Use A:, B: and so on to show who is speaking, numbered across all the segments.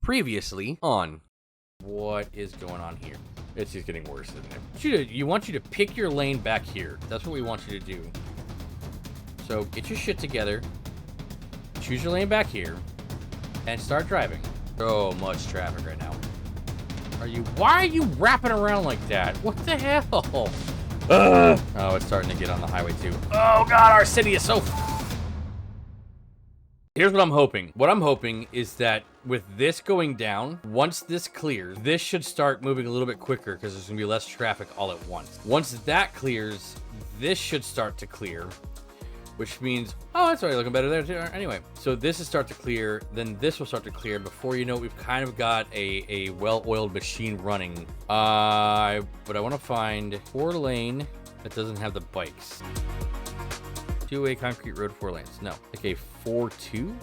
A: Previously on. What is going on here? It's just getting worse, isn't it? You want you to pick your lane back here. That's what we want you to do. So get your shit together. Choose your lane back here. And start driving. So much traffic right now. Why are you wrapping around like that? What the hell? Oh, it's starting to get on the highway too. Oh God, our city is so... Here's what I'm hoping. What I'm hoping is that with this going down, once this clears, this should start moving a little bit quicker because there's gonna be less traffic all at once. Once that clears, this should start to clear, which means, oh, that's already looking better there too. Anyway, so this will start to clear, then this will start to clear. Before you know it, we've kind of got a well-oiled machine running. But I want to find 4-lane that doesn't have the bikes. 2-way concrete road, 4 lanes. No. Okay, 4-2?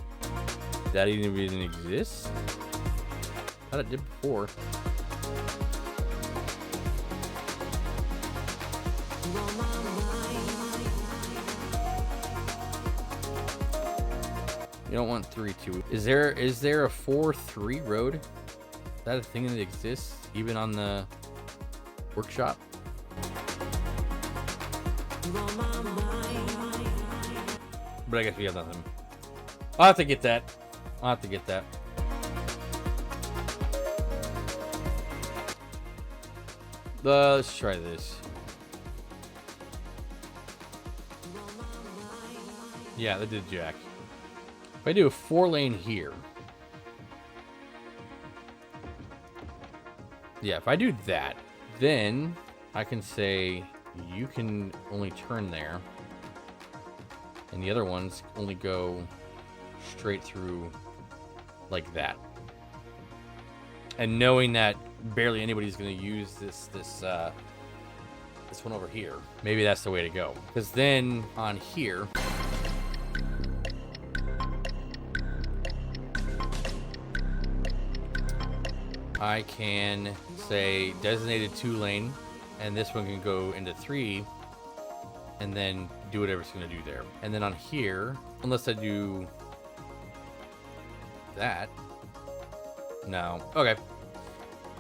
A: That even exists? I thought it did before. You don't want 3-2. Is there a 4-3 road? Is that a thing that exists even on the workshop? But I guess we have nothing. I'll have to get that. Let's try this. Yeah, that did jack. If I do a 4-lane here. Yeah, if I do that, then I can say you can only turn there. And the other ones only go straight through like that. And knowing that barely anybody's going to use this one over here, maybe that's the way to go. Because then on here, I can say designated 2-lane, and this one can go into 3, and then do whatever it's going to do there. And then on here, unless I do that. No. Okay.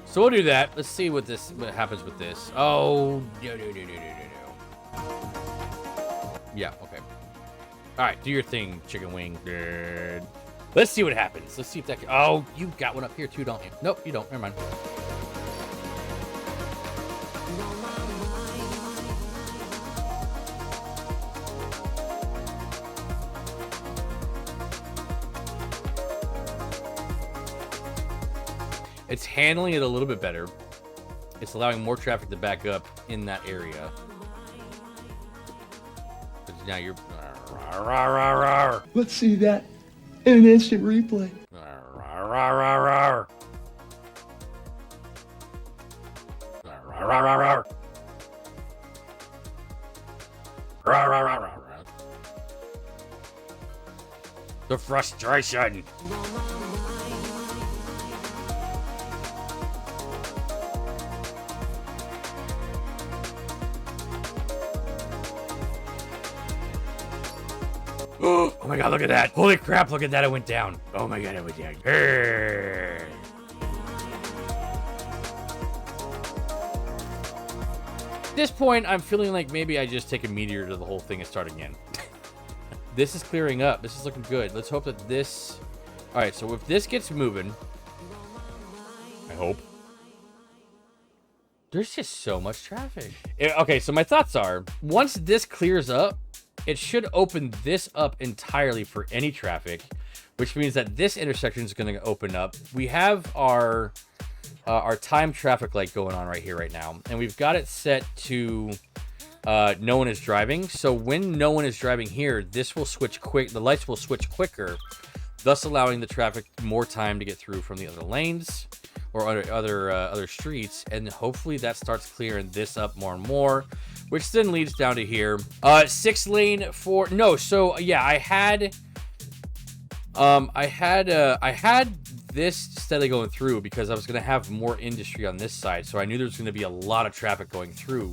A: So we'll do that. Let's see what happens with this. Oh, no. Yeah, okay. All right, do your thing, chicken wing. Good. Let's see what happens. Let's see if that can... Oh, you got one up here too, don't you? Nope, you don't. Never mind. It's handling it a little bit better. It's allowing more traffic to back up in that area. Because now you're...
B: Let's see that in an instant replay.
A: The frustration. Oh my God, look at that. Holy crap, look at that. It went down. Oh my God, it went down. At this point, I'm feeling like maybe I just take a meteor to the whole thing and start again. This is clearing up. This is looking good. Let's hope that this... All right, so if this gets moving, I hope. There's just so much traffic. Okay, so my thoughts are, once this clears up, it should open this up entirely for any traffic, which means that this intersection is going to open up. We have our time traffic light going on right here right now, and we've got it set to no one is driving. So when no one is driving here, this will switch quick. The lights will switch quicker, thus allowing the traffic more time to get through from the other lanes or other streets, and hopefully that starts clearing this up more and more, which then leads down to here. 6-lane for no. So yeah, I had this steadily going through because I was going to have more industry on this side, so I knew there was going to be a lot of traffic going through.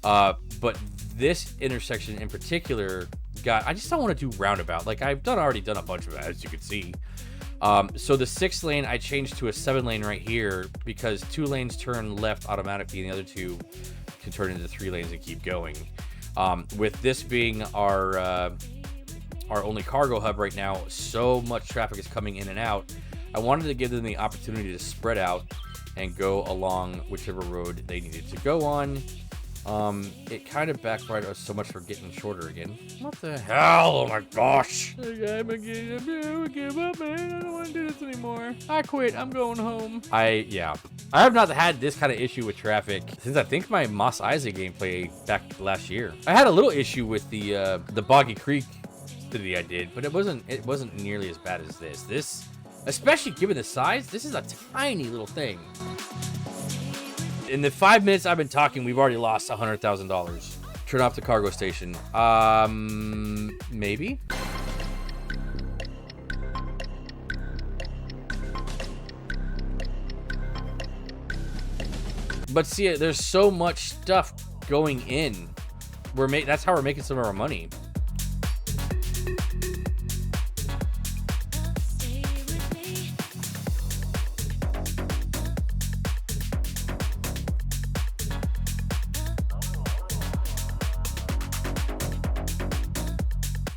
A: But this intersection in particular I just don't want to do roundabout. Like I've already done a bunch of that, as you can see. So the 6 lane, I changed to a 7 lane right here because 2 lanes turn left automatically and the other 2 can turn into 3 lanes and keep going. With this being our only cargo hub right now, so much traffic is coming in and out. I wanted to give them the opportunity to spread out and go along whichever road they needed to go on. It kind of backfired us so much for getting shorter again. What the hell? Oh my gosh. I'm gonna give up, man. I don't want to do this anymore. I quit. I'm going home. I have not had this kind of issue with traffic since I think my Moss Isaac gameplay back last year. I had a little issue with the Boggy Creek city I did, but it wasn't nearly as bad as this. This, especially given the size, this is a tiny little thing. In the 5 minutes I've been talking, we've already lost $100,000. Turn off the cargo station. Maybe? But see, there's so much stuff going in. That's how we're making some of our money.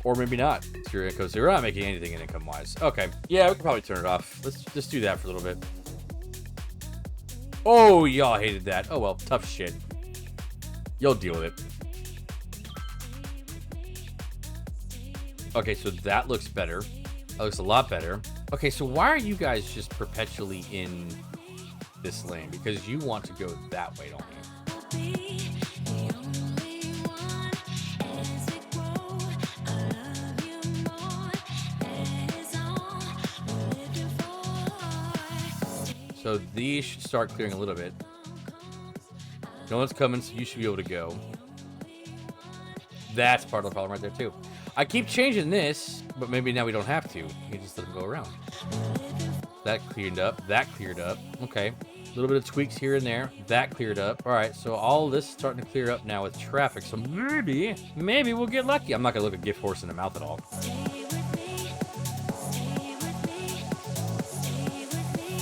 A: Or maybe not. Because we're not making anything income-wise. Okay. Yeah, we can probably turn it off. Let's just do that for a little bit. Oh, y'all hated that. Oh, well. Tough shit. You'll deal with it. Okay, so that looks better. That looks a lot better. Okay, so why are you guys just perpetually in this lane? Because you want to go that way, don't you? So these should start clearing a little bit. No one's coming, so you should be able to go. That's part of the problem right there, too. I keep changing this, but maybe now we don't have to. You can just let them go around. That cleared up. That cleared up. Okay. A little bit of tweaks here and there. That cleared up. All right, so all of this is starting to clear up now with traffic. So maybe we'll get lucky. I'm not going to look a gift horse in the mouth at all.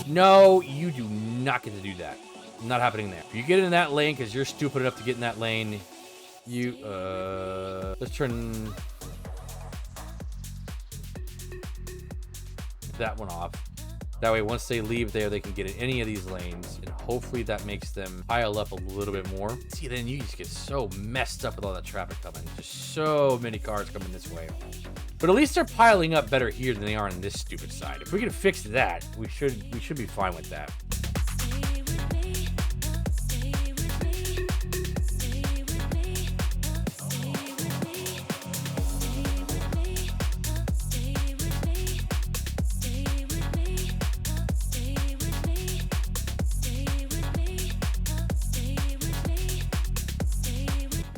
A: No, you do not get to do that. Not happening there. If you get in that lane because you're stupid enough to get in that lane, let's turn that one off. That way, once they leave there, they can get in any of these lanes, and hopefully that makes them pile up a little bit more. See, then you just get so messed up with all that traffic coming. Just so many cars coming this way. But at least they're piling up better here than they are on this stupid side. If we can fix that, we should be fine with that.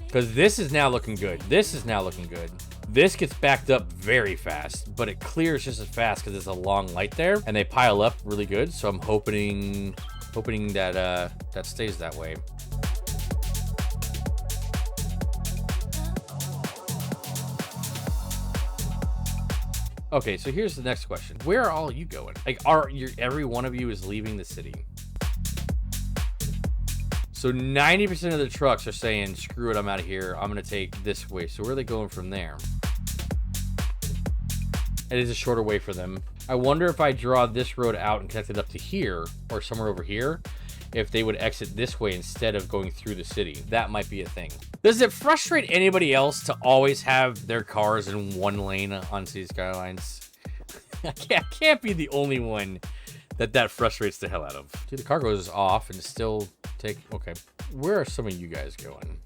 A: Because this is now looking good. This is now looking good. This gets backed up very fast, but it clears just as fast because there's a long light there, and they pile up really good. So I'm hoping that that stays that way. Okay, so here's the next question: where are all you going? Like, every one of you is leaving the city? So 90% of the trucks are saying, screw it, I'm out of here. I'm going to take this way. So where are they going from there? It is a shorter way for them. I wonder if I draw this road out and connect it up to here or somewhere over here, if they would exit this way instead of going through the city. That might be a thing. Does it frustrate anybody else to always have their cars in one lane on Cities Skylines? I can't be the only one that frustrates the hell out of. Dude, the cargo is off and still okay. Where are some of you guys going?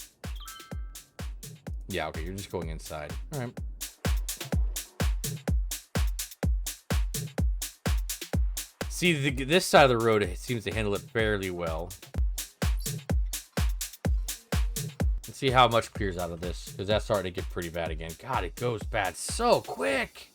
A: Yeah, okay, you're just going inside. All right. See, this side of the road seems to handle it fairly well. Let's see how much clears out of this, because that's starting to get pretty bad again. God, it goes bad so quick.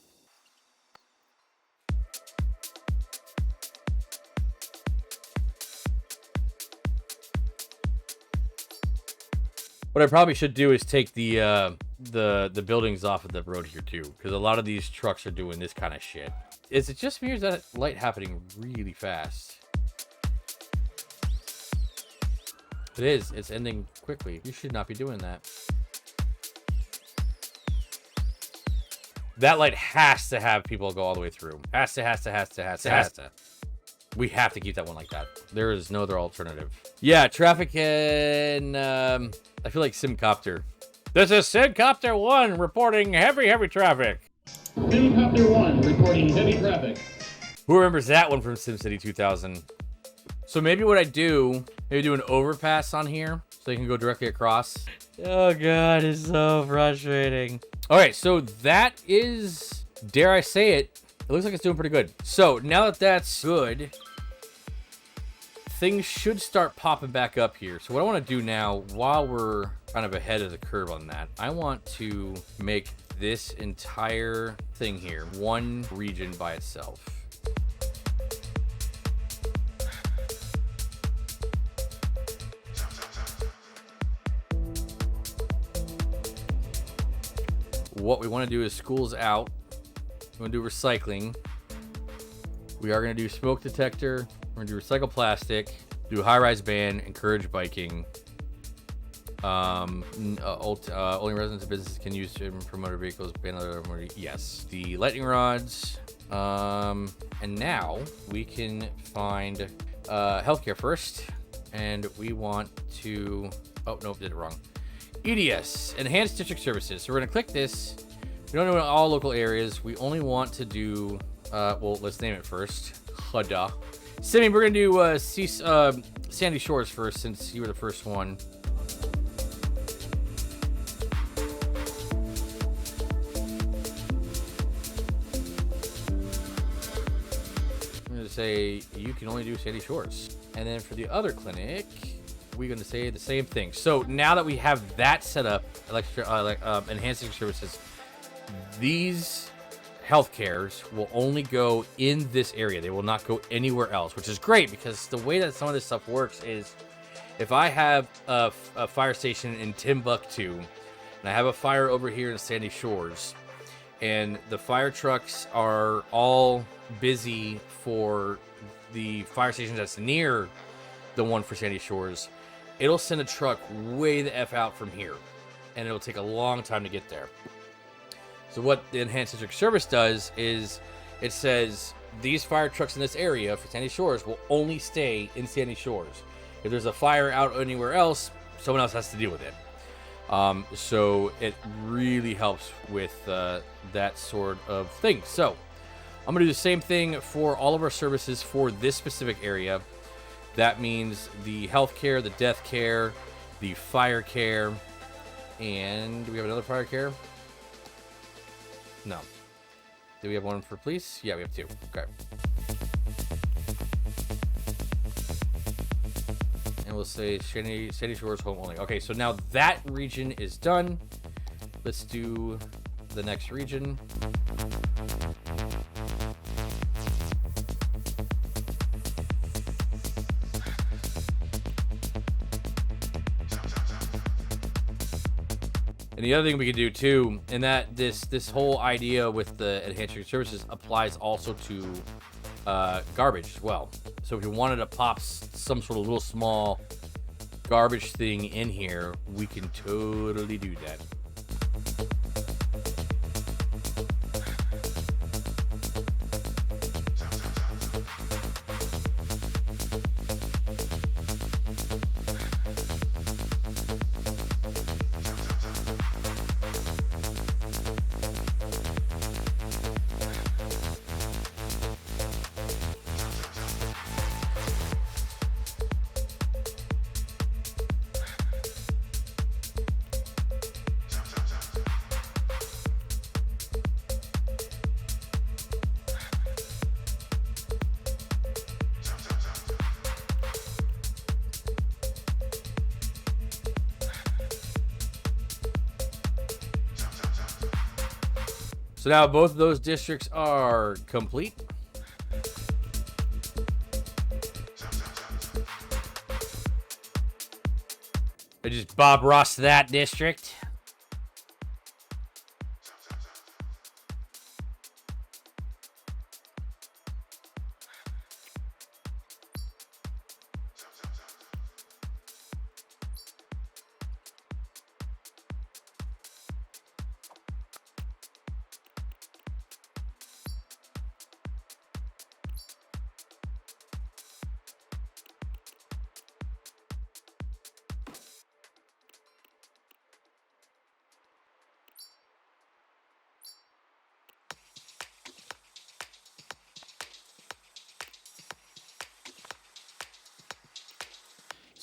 A: What I probably should do is take the the buildings off of the road here too, because a lot of these trucks are doing this kind of shit. Is it just me or is that light happening really fast? It is. It's ending quickly. You should not be doing that. That light has to have people go all the way through. Has to. We have to keep that one like that. There is no other alternative. Yeah, traffic and I feel like Simcopter. This is Simcopter 1 reporting heavy traffic.
C: Simcopter 1 reporting heavy traffic.
A: Who remembers that one from SimCity 2000? So maybe what I do, maybe do an overpass on here so you can go directly across. Oh god, it's so frustrating. All right, so that is, dare I say it, it looks like it's doing pretty good. So now that that's good, things should start popping back up here. So what I want to do now, while we're kind of ahead of the curve on that, I want to make this entire thing here one region by itself. What we want to do is schools out. We want to do recycling. We are going to do smoke detector. We're going to do recycle plastic. Do high-rise ban. Encourage biking. Only residents and businesses can use for motor vehicles. Ban other motor. Yes. The lightning rods. And now we can find healthcare first. And we want to. Oh nope, did it wrong. EDS, Enhanced District Services. So we're going to click this. We don't know all local areas. We only want to do, well, let's name it first. Hudda. Simi, we're going to do Sandy Shores first since you were the first one. I'm going to say you can only do Sandy Shores. And then for the other clinic, we're going to say the same thing. So now that we have that set up, enhancing services, these health cares will only go in this area. They will not go anywhere else, which is great because the way that some of this stuff works is if I have a fire station in Timbuktu and I have a fire over here in Sandy Shores and the fire trucks are all busy for the fire station that's near the one for Sandy Shores, it'll send a truck way the F out from here, and it'll take a long time to get there. So what the Enhanced District Service does is it says these fire trucks in this area for Sandy Shores will only stay in Sandy Shores. If there's a fire out anywhere else, someone else has to deal with it. So it really helps with that sort of thing. So I'm going to do the same thing for all of our services for this specific area. That means the health care, the death care, the fire care, and do we have another fire care? No. Do we have one for police? Yeah, we have two. Okay. And we'll say Sandy Shores home only. Okay, so now that region is done. Let's do the next region. And the other thing we can do too, and that this whole idea with the enhanced services applies also to garbage as well. So if you wanted to pop some sort of little small garbage thing in here, we can totally do that. So now both of those districts are complete. I just Bob Ross that district.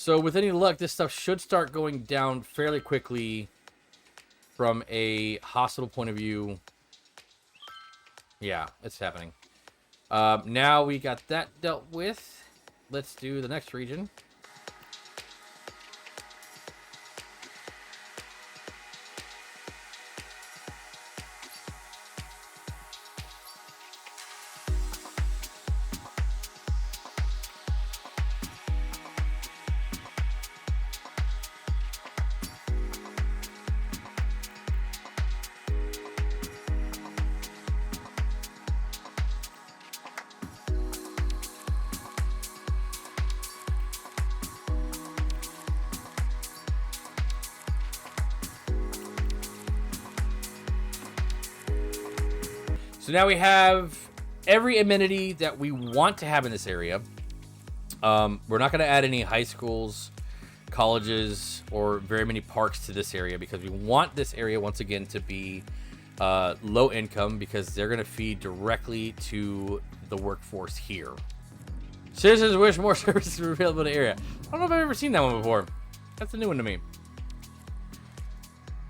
A: So with any luck, this stuff should start going down fairly quickly from a hospital point of view. Yeah, it's happening. Now we got that dealt with. Let's do the next region. So now we have every amenity that we want to have in this area. We're not going to add any high schools, colleges, or very many parks to this area because we want this area, once again, to be low income because they're going to feed directly to the workforce here. Citizens wish more services were available in the area. I don't know if I've ever seen that one before. That's a new one to me.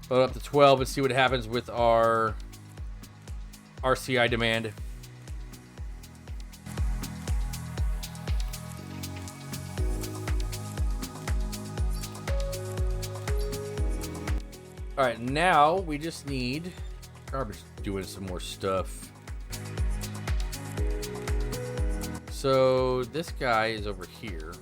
A: Load up to 12 and see what happens with our RCI demand. All right, now we just need garbage doing some more stuff. So this guy is over here.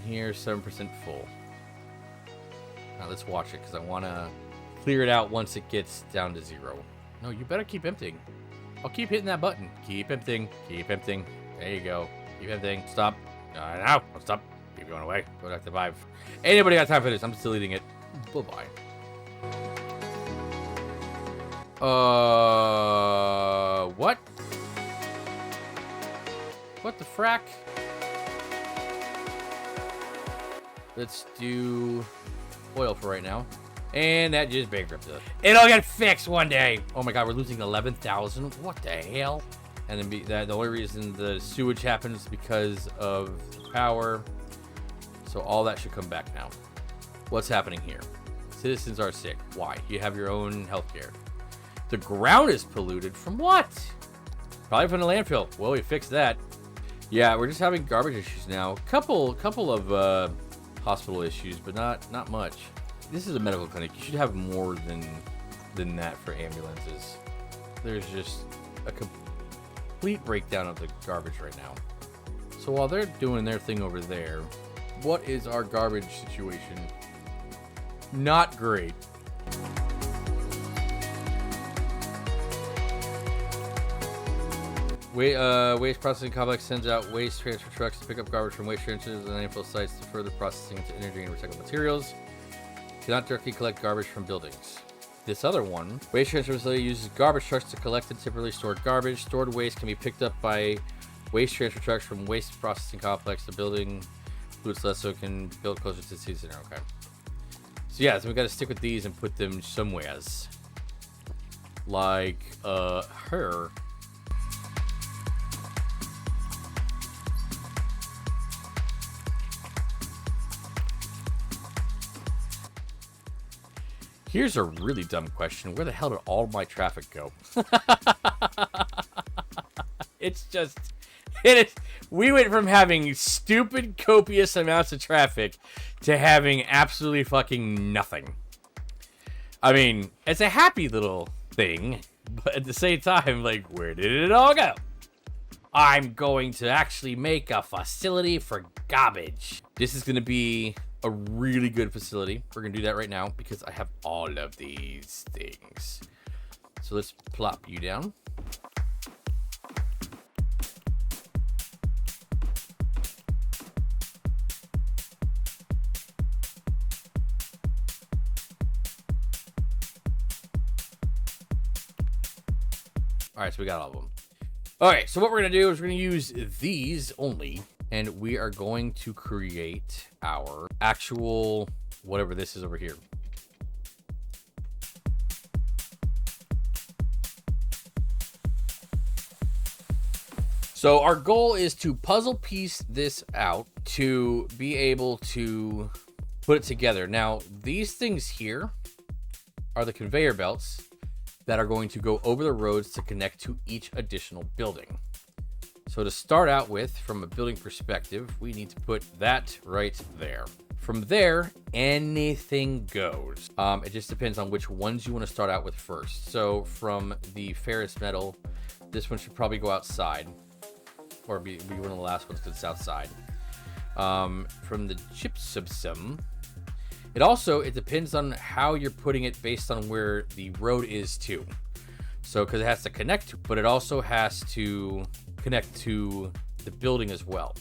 A: Here, 7% full. Now let's watch it because I want to clear it out once it gets down to 0. No, you better keep emptying. I'll keep hitting that button. Keep emptying. Keep emptying. There you go. Keep emptying. Stop. Now. Stop. Keep going away. Go back to 5. Anybody got time for this? I'm just deleting it. Bye-bye. What? What the frack? Let's do oil for right now. And that just bankrupted us. It'll get fixed one day. Oh my god, we're losing 11,000. What the hell? And then the only reason the sewage happens because of power. So all that should come back now. What's happening here? Citizens are sick. Why? You have your own healthcare. The ground is polluted from what? Probably from the landfill. Well, we fixed that. Yeah, we're just having garbage issues now. Couple of hospital issues, but not much. This is a medical clinic. You should have more than that for ambulances. There's just a complete breakdown of the garbage right now. So while they're doing their thing over there, what is our garbage situation? Not great. Waste processing complex sends out waste transfer trucks to pick up garbage from waste transfers and landfill sites to further processing into energy and recycled materials. Cannot directly collect garbage from buildings. This other one, waste transfer facility uses garbage trucks to collect and temporarily stored garbage. Stored waste can be picked up by waste transfer trucks from waste processing complex. The building includes less so it can build closer to the city center. Okay. So yeah, so we got to stick with these and put them somewheres. Like her. Here's a really dumb question. Where the hell did all my traffic go? It's just, it is. We went from having stupid, copious amounts of traffic to having absolutely fucking nothing. I mean, it's a happy little thing, but at the same time, like, where did it all go? I'm going to actually make a facility for garbage. This is going to be a really good facility. We're going to do that right now because I have all of these things. So let's plop you down. All right, so we got all of them. All right, so what we're going to do is we're going to use these only, and we are going to create our actual, whatever this is over here. So our goal is to puzzle piece this out to be able to put it together. Now, these things here are the conveyor belts that are going to go over the roads to connect to each additional building. So to start out with, from a building perspective, we need to put that right there. From there, anything goes. It just depends on which ones you want to start out with first. So from the ferrous metal, this one should probably go outside, or be one of the last ones because it's outside. From the gypsum, it depends on how you're putting it based on where the road is too. So, because it has to connect, but it also has to connect to the building as well.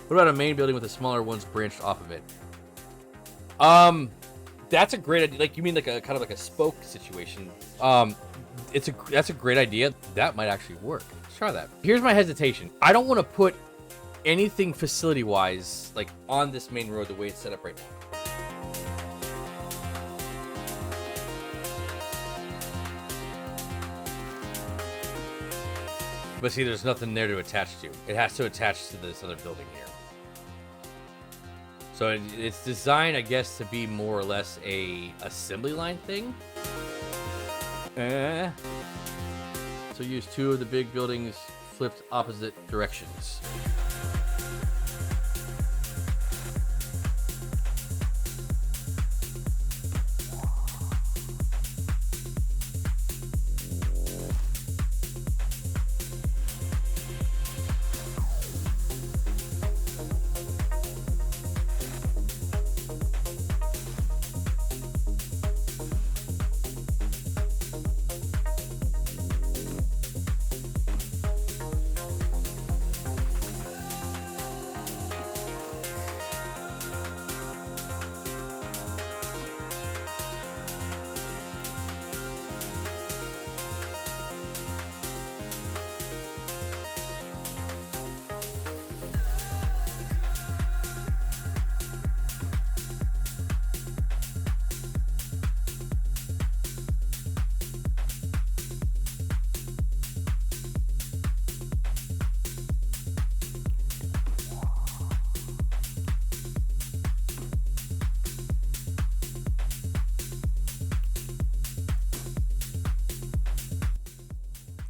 A: What about a main building with the smaller ones branched off of it? That's a great idea. Like, you mean like a kind of like a spoke situation? That's a great idea. That might actually work. Let's try that. Here's my hesitation. I don't want to put anything facility-wise like on this main road the way it's set up right now. But see, there's nothing there to attach to. It has to attach to this other building here. So it's designed, I guess, to be more or less a assembly line thing. So use two of the big buildings flipped opposite directions.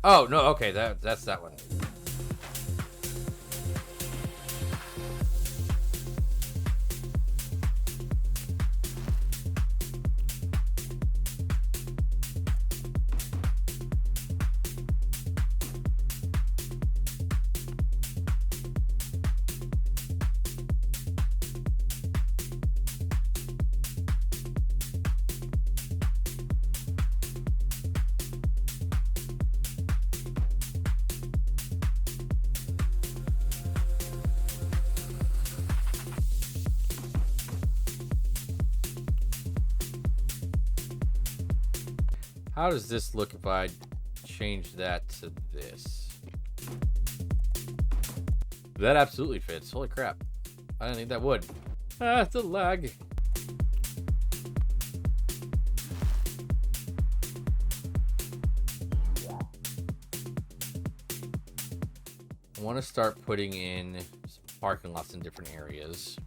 A: Oh, no, okay, that's that one. How does this look if I change that to this? That absolutely fits. Holy crap. I didn't think that would. Ah, it's a lag. I want to start putting in some parking lots in different areas.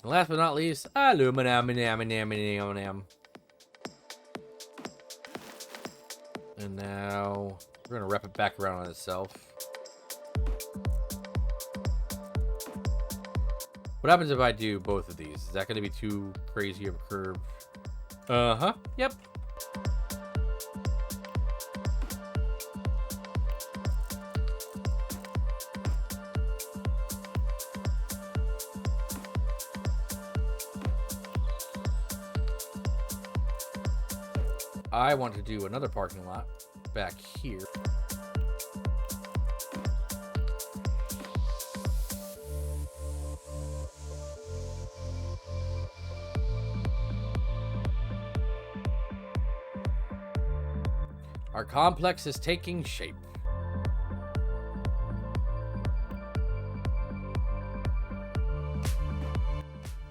A: And last but not least, aluminum. And now we're gonna wrap it back around on itself. What happens if I do both of these? Is that gonna be too crazy of a curve? Uh-huh. Yep. I want to do another parking lot back here. Our complex is taking shape.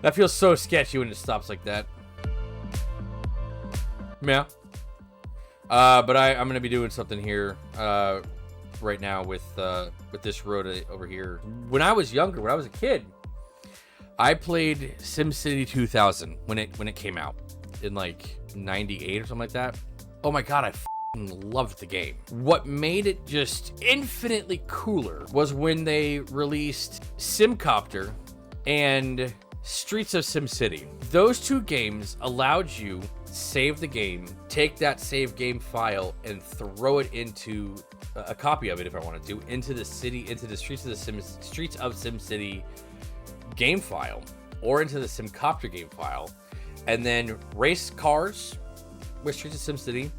A: That feels so sketchy when it stops like that. Yeah. But I'm gonna be doing something here right now with this road over here. When I was younger, when I was a kid, I played SimCity 2000 when it came out in like '98 or something like that. Oh my god, I loved the game. What made it just infinitely cooler was when they released Simcopter and Streets of SimCity. Those two games allowed you save the game, take that save game file, and throw it into a copy of it, if I wanted to, into the Streets of SimCity game file, or into the Simcopter game file, and then race cars with Streets of SimCity,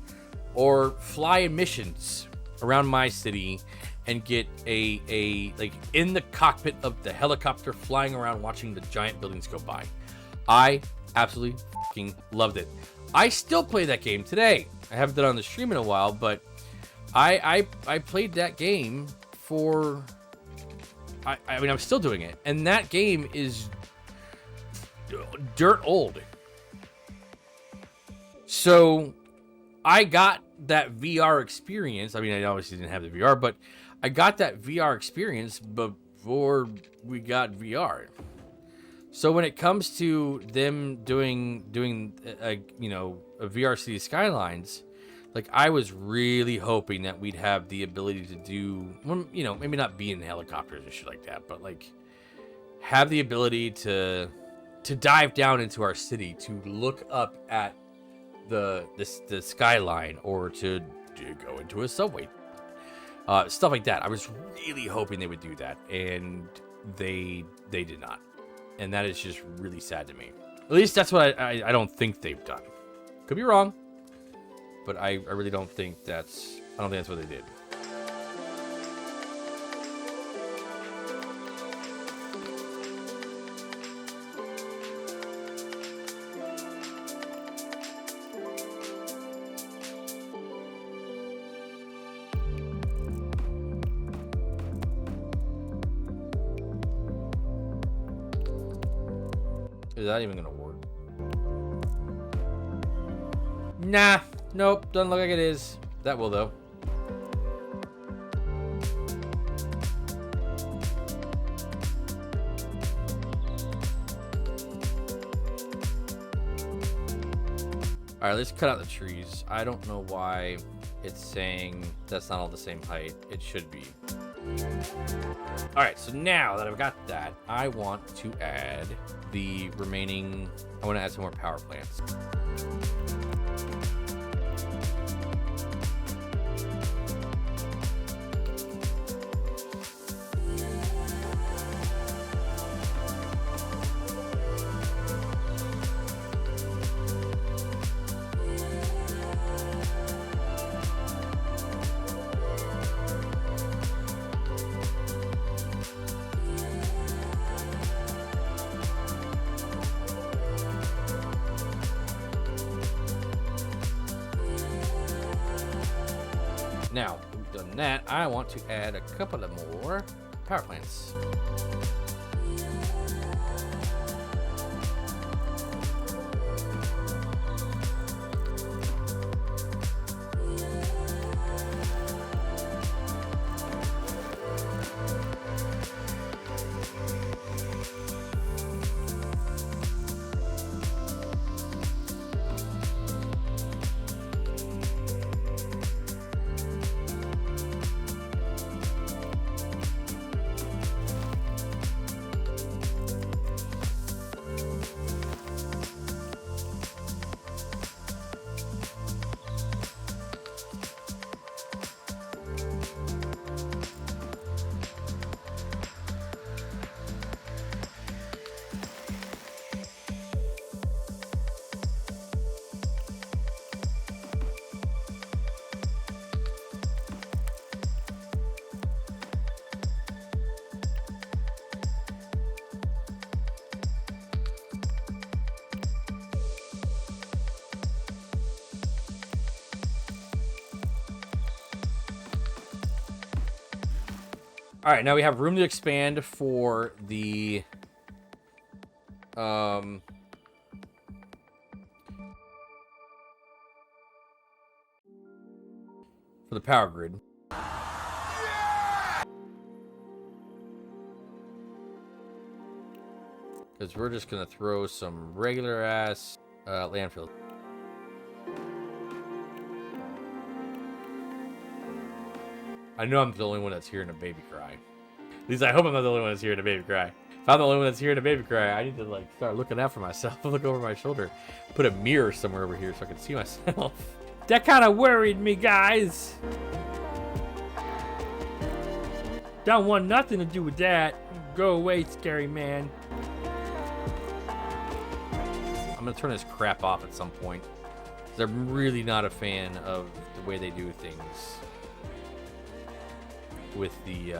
A: or fly missions around my city and get a like in the cockpit of the helicopter flying around watching the giant buildings go by. I absolutely fucking loved it. I still play that game today. I haven't done it on the stream in a while, but I played that game for I mean, I'm still doing it, and that game is dirt old. So I got that VR experience. I mean, I obviously didn't have the VR, but I got that VR experience before we got VR. So when it comes to them doing a VR Cities Skylines, like I was really hoping that we'd have the ability to do, maybe not be in helicopters and shit like that, but like have the ability to dive down into our city, to look up at the skyline, or to go into a subway, stuff like that. I was really hoping they would do that, and they did not, and that is just really sad to me. At least that's what I don't think they've done. Could be wrong, but I really don't think that's what they did. Is that even gonna work? Nah, nope, doesn't look like it is. That will though. All right, let's cut out the trees. I don't know why it's saying that's not all the same height. It should be. All right, so now that I've got that, I want to add the remaining, I want to add some more power plants. Now, we've done that, I want to add a couple of more power plants. All right, now we have room to expand for the for the power grid. Because we're just gonna throw some regular ass landfill. I know I'm the only one that's hearing a baby cry. At least I hope I'm not the only one that's hearing a baby cry. If I'm the only one that's hearing a baby cry, I need to like start looking out for myself. Look over my shoulder. Put a mirror somewhere over here so I can see myself. That kind of worried me, guys. Don't want nothing to do with that. Go away, scary man. I'm gonna turn this crap off at some point. 'Cause I'm really not a fan of the way they do things. With the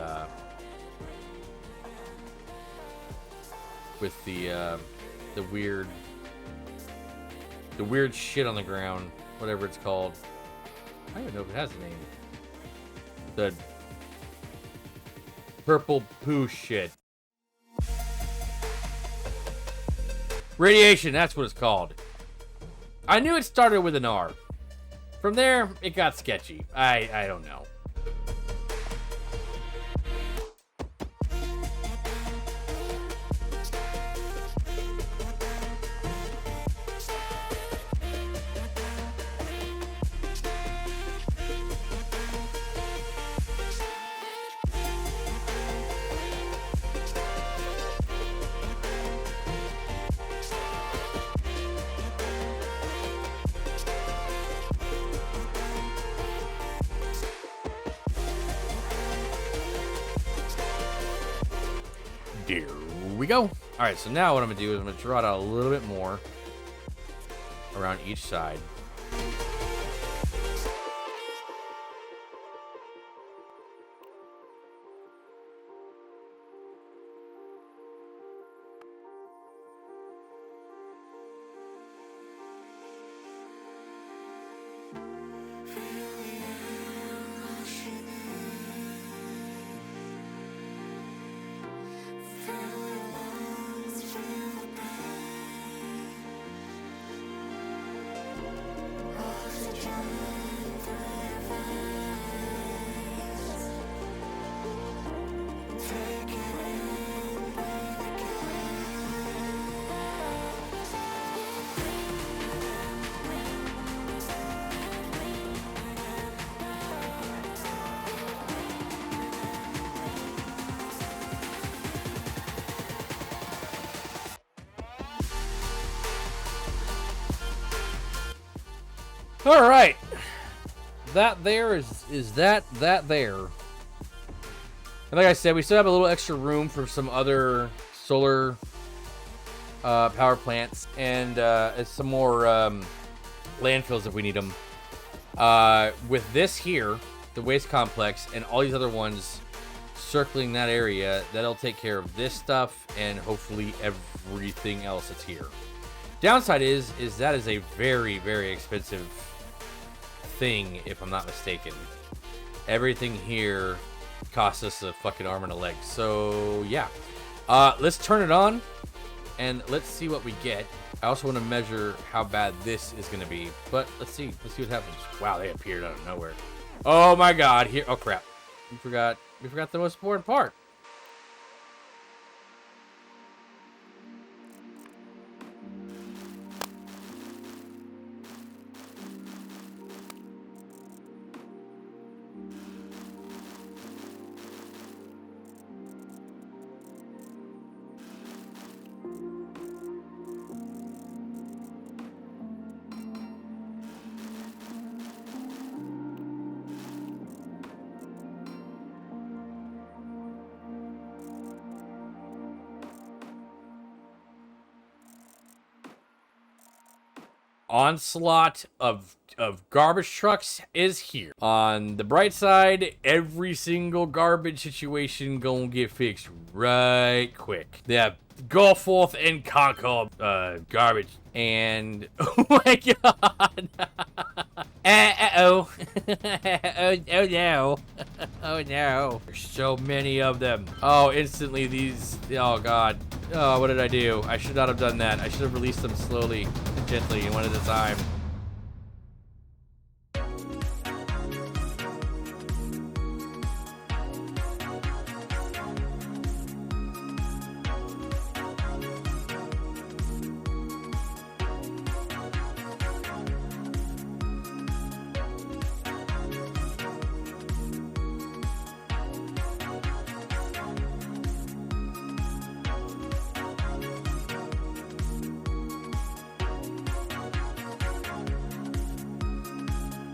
A: weird shit on the ground, whatever it's called. I don't even know if it has a name. The purple poo shit. Radiation, that's what it's called. I knew it started with an R. From there, it got sketchy. I don't know. There we go. All right, so now what I'm gonna do is I'm gonna draw it out a little bit more around each side. All right. That there is that there. And like I said, we still have a little extra room for some other solar power plants and some more landfills if we need them. With this here, the waste complex, and all these other ones circling that area, that'll take care of this stuff and hopefully everything else that's here. Downside is that is a very, very expensive thing, if I'm not mistaken. Everything here costs us a fucking arm and a leg. So yeah, let's turn it on and let's see what we get. I also want to measure how bad this is going to be, but let's see what happens. Wow, they appeared out of nowhere. Oh my god, here. Oh crap, we forgot the most important part. Onslaught of garbage trucks is here. On the bright side, every single garbage situation gonna get fixed right quick. They have go forth and conquer garbage. And oh my god. Uh-oh. oh no. Oh no. There's so many of them. Oh, instantly these, oh god. Oh, what did I do? I should not have done that. I should have released them slowly and gently and one at a time.